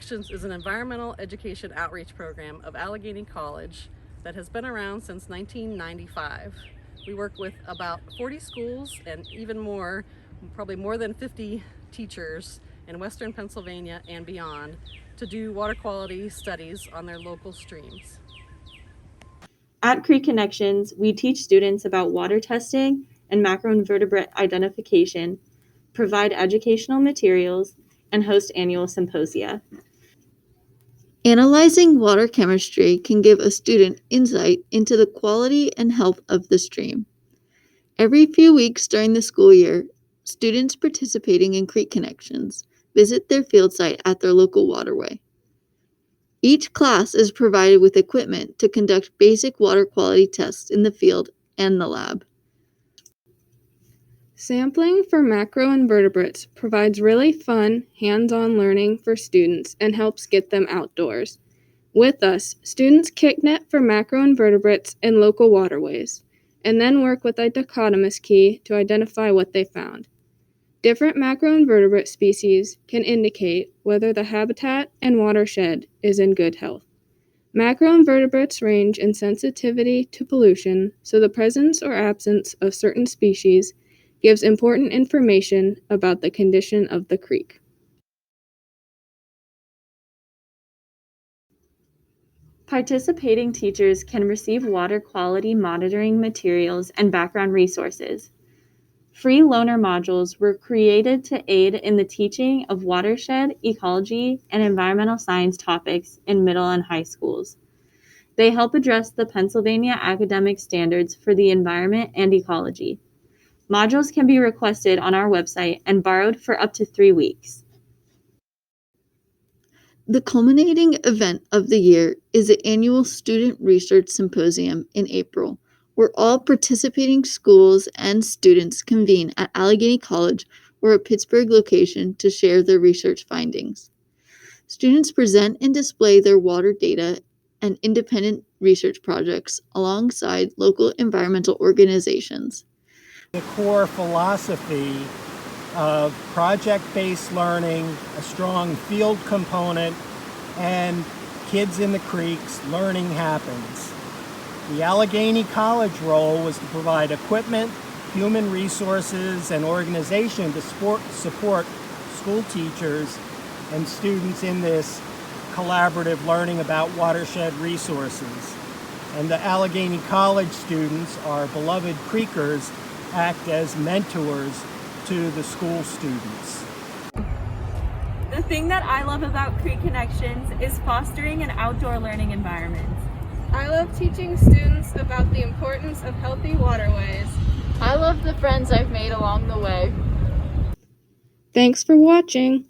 Connections is an environmental education outreach program of Allegheny College that has been around since 1995. We work with about 40 schools and even more, probably more than 50 teachers in Western Pennsylvania and beyond to do water quality studies on their local streams. At Creek Connections, we teach students about water testing and macroinvertebrate identification, provide educational materials, and host annual symposia. Analyzing water chemistry can give a student insight into the quality and health of the stream. Every few weeks during the school year, students participating in Creek Connections visit their field site at their local waterway. Each class is provided with equipment to conduct basic water quality tests in the field and the lab. Sampling for macroinvertebrates provides really fun, hands-on learning for students and helps get them outdoors. With us, students kick net for macroinvertebrates in local waterways, and then work with a dichotomous key to identify what they found. Different macroinvertebrate species can indicate whether the habitat and watershed is in good health. Macroinvertebrates range in sensitivity to pollution, so the presence or absence of certain species gives important information about the condition of the creek. Participating teachers can receive water quality monitoring materials and background resources. Free loaner modules were created to aid in the teaching of watershed, ecology, and environmental science topics in middle and high schools. They help address the Pennsylvania academic standards for the environment and ecology. Modules can be requested on our website and borrowed for up to 3 weeks. The culminating event of the year is the annual Student Research Symposium in April, where all participating schools and students convene at Allegheny College or a Pittsburgh location to share their research findings. Students present and display their water data and independent research projects alongside local environmental organizations. The core philosophy of project-based learning, a strong field component, and kids in the creeks, learning happens. The Allegheny College role was to provide equipment, human resources, and organization to support school teachers and students in this collaborative learning about watershed resources. And the Allegheny College students, our beloved Creekers, act as mentors to the school students. The thing that I love about Creek Connections is fostering an outdoor learning environment. I love teaching students about the importance of healthy waterways. I love the friends I've made along the way. Thanks for watching.